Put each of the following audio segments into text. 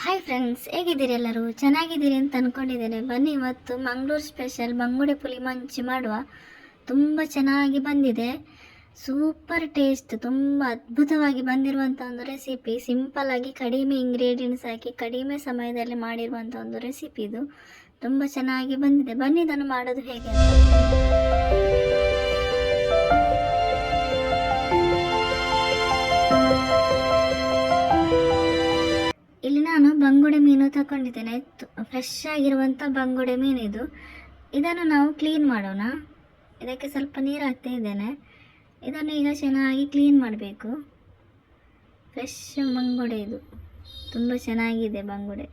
Hi friends, ಹೇಗಿದ್ದೀರಿ? ಎಲ್ಲರೂ ಚೆನ್ನಾಗಿದ್ದೀರಿ ಅಂತ ಅಂದ್ಕೊಂಡಿದ್ದೇನೆ. ಬನ್ನಿ, ಇವತ್ತು ಮಂಗಳೂರು ಸ್ಪೆಷಲ್ ಬಂಗುಡೆ ಪುಳಿ ಮಂಚಿ ಮಾಡುವ. ತುಂಬ ಚೆನ್ನಾಗಿ ಬಂದಿದೆ, ಸೂಪರ್ ಟೇಸ್ಟ್, ತುಂಬ ಅದ್ಭುತವಾಗಿ ಬಂದಿರುವಂಥ ಒಂದು ರೆಸಿಪಿ. ಸಿಂಪಲ್ಲಾಗಿ ಕಡಿಮೆ ಇಂಗ್ರೀಡಿಯೆಂಟ್ಸ್ ಹಾಕಿ ಕಡಿಮೆ ಸಮಯದಲ್ಲಿ ಮಾಡಿರುವಂಥ ಒಂದು ರೆಸಿಪಿ ಇದು. ತುಂಬ ಚೆನ್ನಾಗಿ ಬಂದಿದೆ. ಬನ್ನಿ, ಇದನ್ನು ಮಾಡೋದು ಹೇಗೆ ಅಂತ. ಇಲ್ಲಿ ನಾನು ಬಂಗುಡೆ ಮೀನು ತಗೊಂಡಿದ್ದೇನೆ. ಫ್ರೆಶ್ ಆಗಿರುವಂಥ ಬಂಗುಡೆ ಮೀನು ಇದು. ಇದನ್ನು ನಾವು ಕ್ಲೀನ್ ಮಾಡೋಣ. ಇದಕ್ಕೆ ಸ್ವಲ್ಪ ನೀರು ಹಾಕ್ತಾ ಇದ್ದೇನೆ. ಇದನ್ನು ಈಗ ಚೆನ್ನಾಗಿ ಕ್ಲೀನ್ ಮಾಡಬೇಕು. ಫ್ರೆಶ್ ಬಂಗುಡೆ ಇದು, ತುಂಬ ಚೆನ್ನಾಗಿದೆ ಬಂಗುಡೆ.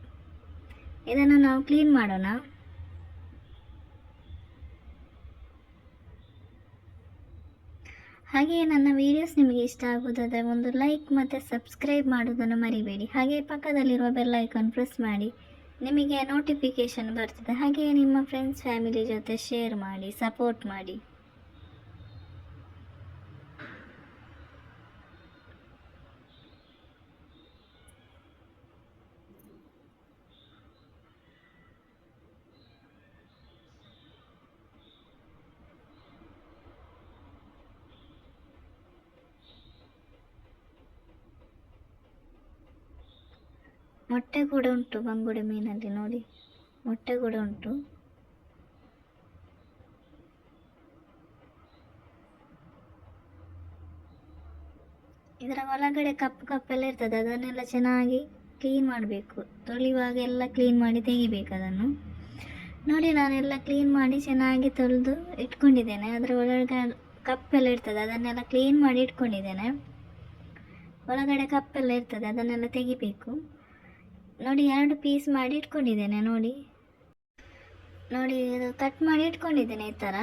ಇದನ್ನು ನಾವು ಕ್ಲೀನ್ ಮಾಡೋಣ. ಹಾಗೆಯೇ ನನ್ನ ವಿಡಿಯೋಸ್ ನಿಮಗೆ ಇಷ್ಟ ಆಗುವುದಾದರೆ ಒಂದು ಲೈಕ್ ಮತ್ತು ಸಬ್ಸ್ಕ್ರೈಬ್ ಮಾಡೋದನ್ನು ಮರಿಬೇಡಿ. ಹಾಗೆ ಪಕ್ಕದಲ್ಲಿರುವ ಬೆಲ್ ಐಕಾನ್ ಪ್ರೆಸ್ ಮಾಡಿ, ನಿಮಗೆ ನೋಟಿಫಿಕೇಷನ್ ಬರ್ತದೆ. ಹಾಗೆಯೇ ನಿಮ್ಮ ಫ್ರೆಂಡ್ಸ್ ಫ್ಯಾಮಿಲಿ ಜೊತೆ ಶೇರ್ ಮಾಡಿ, ಸಪೋರ್ಟ್ ಮಾಡಿ. ಮೊಟ್ಟೆ ಕೂಡ ಉಂಟು ಬಂಗುಡೆ ಮೀನಲ್ಲಿ, ನೋಡಿ, ಮೊಟ್ಟೆ ಕೂಡ ಉಂಟು. ಇದರ ಒಳಗಡೆ ಕಪ್ಪೆಲ್ಲ ಇರ್ತದೆ, ಅದನ್ನೆಲ್ಲ ಚೆನ್ನಾಗಿ ಕ್ಲೀನ್ ಮಾಡಬೇಕು. ತೊಳೆಯುವಾಗ ಎಲ್ಲ ಕ್ಲೀನ್ ಮಾಡಿ ತೆಗಿಬೇಕು ಅದನ್ನು. ನೋಡಿ, ನಾನೆಲ್ಲ ಕ್ಲೀನ್ ಮಾಡಿ ಚೆನ್ನಾಗಿ ತೊಳೆದು ಇಟ್ಕೊಂಡಿದ್ದೇನೆ. ಅದರ ಒಳಗಡೆ ಕಪ್ಪೆಲ್ಲ ಇರ್ತದೆ, ಅದನ್ನೆಲ್ಲ ಕ್ಲೀನ್ ಮಾಡಿ ಇಟ್ಕೊಂಡಿದ್ದೇನೆ. ಒಳಗಡೆ ಕಪ್ಪೆಲ್ಲ ಇರ್ತದೆ, ಅದನ್ನೆಲ್ಲ ತೆಗಿಬೇಕು. ನೋಡಿ, 2 ಪೀಸ್ ಮಾಡಿ ಇಟ್ಕೊಂಡಿದ್ದೇನೆ. ನೋಡಿ, ಇದು ಕಟ್ ಮಾಡಿ ಇಟ್ಕೊಂಡಿದ್ದೇನೆ ಈ ಥರ.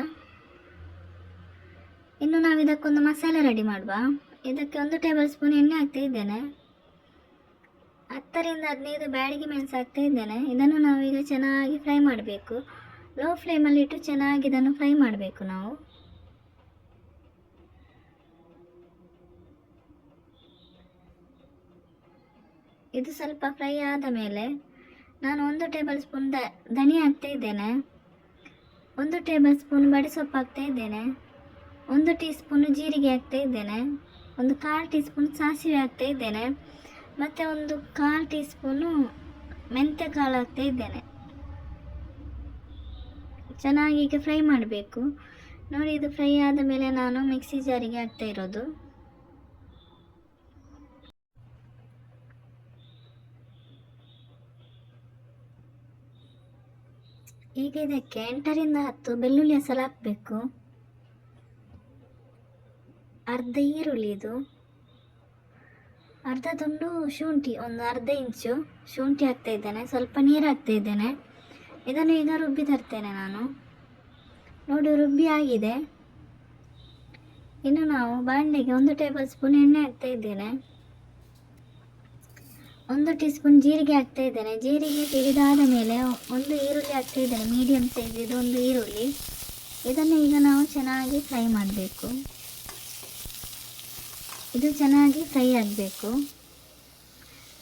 ಇನ್ನು ನಾವು ಇದಕ್ಕೊಂದು ಮಸಾಲೆ ರೆಡಿ ಮಾಡುವ. ಇದಕ್ಕೆ 1 ಟೇಬಲ್ ಸ್ಪೂನ್ ಎಣ್ಣೆ ಹಾಕ್ತಾ ಇದ್ದೇನೆ. 10 ರಿಂದ 15 ಬ್ಯಾಡಗಿ ಮೆಣಸು ಹಾಕ್ತಾ ಇದ್ದೇನೆ. ಇದನ್ನು ನಾವೀಗ ಚೆನ್ನಾಗಿ ಫ್ರೈ ಮಾಡಬೇಕು. ಲೋ ಫ್ಲೇಮಲ್ಲಿ ಇಟ್ಟು ಚೆನ್ನಾಗಿ ಇದನ್ನು ಫ್ರೈ ಮಾಡಬೇಕು ನಾವು. ಇದು ಸ್ವಲ್ಪ ಫ್ರೈ ಆದ ಮೇಲೆ ನಾನು 1 ಟೇಬಲ್ ಸ್ಪೂನ್ ಧನಿಯಾ ಹಾಕ್ತಾ ಇದ್ದೇನೆ. 1 ಟೇಬಲ್ ಸ್ಪೂನ್ ಬಡಿಸೊಪ್ಪು ಹಾಕ್ತಾ ಇದ್ದೇನೆ. 1 ಟೀ ಸ್ಪೂನ್ ಜೀರಿಗೆ ಹಾಕ್ತಾ ಇದ್ದೇನೆ. 1/4 ಟೀ ಸ್ಪೂನ್ ಸಾಸಿವೆ ಹಾಕ್ತಾ ಇದ್ದೇನೆ. ಮತ್ತು 1/4 ಟೀ ಸ್ಪೂನು ಮೆಂತ್ಯ ಕಾಳು ಹಾಕ್ತಾ ಇದ್ದೇನೆ. ಚೆನ್ನಾಗಿ ಈಗ ಫ್ರೈ ಮಾಡಬೇಕು. ನೋಡಿ, ಇದು ಫ್ರೈ ಆದ ಮೇಲೆ ನಾನು ಮಿಕ್ಸಿ ಜಾರಿಗೆ ಹಾಕ್ತಾ ಇರೋದು. ಈಗ ಇದಕ್ಕೆ 8 ರಿಂದ 10 ಬೆಳ್ಳುಳ್ಳಿ ಹೆಸರು ಹಾಕಬೇಕು. ಅರ್ಧ ಈರುಳ್ಳಿ, ಇದು ಅರ್ಧ ತುಂಡು ಶುಂಠಿ, ಒಂದು ಅರ್ಧ ಇಂಚು ಶುಂಠಿ ಹಾಕ್ತಾ ಇದ್ದೇನೆ. ಸ್ವಲ್ಪ ನೀರು ಹಾಕ್ತಾ ಇದ್ದೇನೆ. ಇದನ್ನು ಈಗ ರುಬ್ಬಿ ತರ್ತೇನೆ ನಾನು. ನೋಡಿ, ರುಬ್ಬಿ ಆಗಿದೆ. ಇನ್ನು ನಾವು ಬಾಣಲೆಗೆ 1 ಟೇಬಲ್ ಸ್ಪೂನ್ ಎಣ್ಣೆ ಹಾಕ್ತಾ ಇದ್ದೇನೆ. 1 ಟೀ ಸ್ಪೂನ್ ಜೀರಿಗೆ ಹಾಕ್ತಾ ಇದ್ದೇನೆ. ಜೀರಿಗೆ ಸಿಡಿದಾದ ಮೇಲೆ 1 ಈರುಳ್ಳಿ ಹಾಕ್ತಾ ಇದ್ದೇನೆ, ಮೀಡಿಯಮ್ ಸೈಜ್ ಇದು 1 ಈರುಳ್ಳಿ. ಇದನ್ನು ಈಗ ನಾವು ಚೆನ್ನಾಗಿ ಫ್ರೈ ಮಾಡಬೇಕು. ಇದು ಚೆನ್ನಾಗಿ ಫ್ರೈ ಆಗಬೇಕು.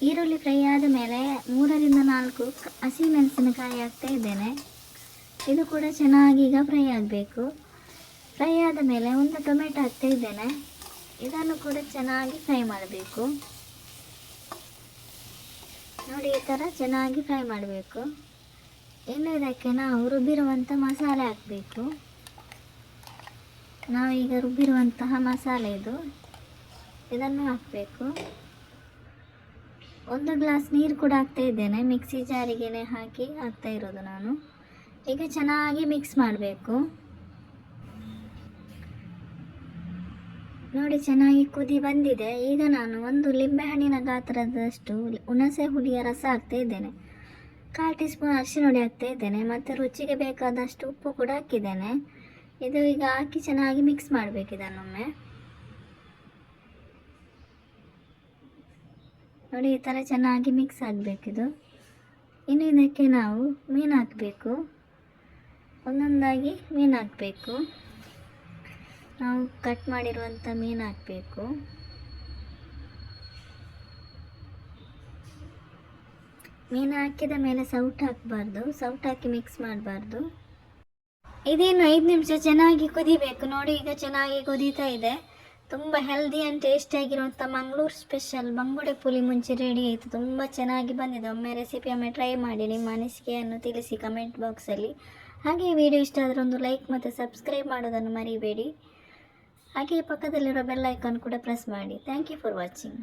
ಈರುಳ್ಳಿ ಫ್ರೈ ಆದ ಮೇಲೆ 3 ರಿಂದ 4 ಹಸಿಮೆಣಸಿನಕಾಯಿ ಹಾಕ್ತಾ ಇದ್ದೇನೆ. ಇದು ಕೂಡ ಚೆನ್ನಾಗಿ ಈಗ ಫ್ರೈ ಆಗಬೇಕು. ಫ್ರೈ ಆದ ಮೇಲೆ 1 ಟೊಮೆಟೊ ಹಾಕ್ತಾ ಇದ್ದೇನೆ. ಇದನ್ನು ಕೂಡ ಚೆನ್ನಾಗಿ ಫ್ರೈ ಮಾಡಬೇಕು. ನೋಡಿ, ಈ ಥರ ಚೆನ್ನಾಗಿ ಫ್ರೈ ಮಾಡಬೇಕು. ಇನ್ನು ಇದಕ್ಕೆ ನಾವು ರುಬ್ಬಿರುವಂಥ ಮಸಾಲೆ ಹಾಕಬೇಕು. ನಾವೀಗ ರುಬ್ಬಿರುವಂತಹ ಮಸಾಲೆ ಇದು, ಇದನ್ನು ಹಾಕಬೇಕು. 1 ಗ್ಲಾಸ್ ನೀರು ಕೂಡ ಹಾಕ್ತಾ ಇದ್ದೇನೆ. ಮಿಕ್ಸಿ ಜಾರಿಗೆನೆ ಹಾಕಿ ಹಾಕ್ತಾ ಇರೋದು ನಾನು. ಈಗ ಚೆನ್ನಾಗಿ ಮಿಕ್ಸ್ ಮಾಡಬೇಕು. ನೋಡಿ, ಚೆನ್ನಾಗಿ ಕುದಿ ಬಂದಿದೆ. ಈಗ ನಾನು 1 ಲಿಂಬೆಹಣ್ಣಿನ ಗಾತ್ರದಷ್ಟು ಹುಣಸೆ ಹುಳಿಯ ರಸ ಹಾಕ್ತಾ ಇದ್ದೇನೆ. 1/4 ಟೀ ಸ್ಪೂನ್ ಅರಿಶಿನ ಹುಡಿ ಹಾಕ್ತಾ ಇದ್ದೇನೆ. ಮತ್ತು ರುಚಿಗೆ ಬೇಕಾದಷ್ಟು ಉಪ್ಪು ಕೂಡ ಹಾಕಿದ್ದೇನೆ. ಇದು ಈಗ ಹಾಕಿ ಚೆನ್ನಾಗಿ ಮಿಕ್ಸ್ ಮಾಡಬೇಕು ಇದನ್ನೊಮ್ಮೆ. ನೋಡಿ, ಈ ಥರ ಚೆನ್ನಾಗಿ ಮಿಕ್ಸ್ ಆಗಬೇಕಿದು. ಇನ್ನು ಇದಕ್ಕೆ ನಾವು ಮೀನು ಹಾಕಬೇಕು. ಒಂದೊಂದಾಗಿ ಮೀನು ಹಾಕಬೇಕು. ನಾವು ಕಟ್ ಮಾಡಿರುವಂಥ ಮೀನು ಹಾಕಬೇಕು. ಮೀನು ಹಾಕಿದ ಮೇಲೆ ಸೌಟ್ ಹಾಕಬಾರ್ದು, ಸೌಟ್ ಹಾಕಿ ಮಿಕ್ಸ್ ಮಾಡಬಾರ್ದು. ಇದೇನು 5 ನಿಮಿಷ ಚೆನ್ನಾಗಿ ಕುದಿಬೇಕು. ನೋಡಿ ಈಗ ಚೆನ್ನಾಗಿ ಕುದೀತಾ ಇದೆ. ತುಂಬ ಹೆಲ್ದಿ ಆ್ಯಂಡ್ ಟೇಸ್ಟಿಯಾಗಿರುವಂಥ ಮಂಗಳೂರು ಸ್ಪೆಷಲ್ ಬಂಗುಡೆ ಪುಳಿ ಮುಂಚೆ ರೆಡಿ ಆಯಿತು. ತುಂಬ ಚೆನ್ನಾಗಿ ಬಂದಿದೆ. ಒಮ್ಮೆ ಟ್ರೈ ಮಾಡಿ, ನಿಮ್ಮ ಅನಿಸಿಕೆಯನ್ನು ತಿಳಿಸಿ ಕಮೆಂಟ್ ಬಾಕ್ಸಲ್ಲಿ. ಹಾಗೆ ವಿಡಿಯೋ ಇಷ್ಟ ಆದರೆ ಒಂದು ಲೈಕ್ ಮತ್ತು ಸಬ್ಸ್ಕ್ರೈಬ್ ಮಾಡೋದನ್ನು ಮರಿಬೇಡಿ. ಹಾಗೆ ಪಕ್ಕದಲ್ಲಿರೋ ಬೆಲ್ ಐಕಾನ್ ಕೂಡ ಪ್ರೆಸ್ ಮಾಡಿ. Thank you for watching.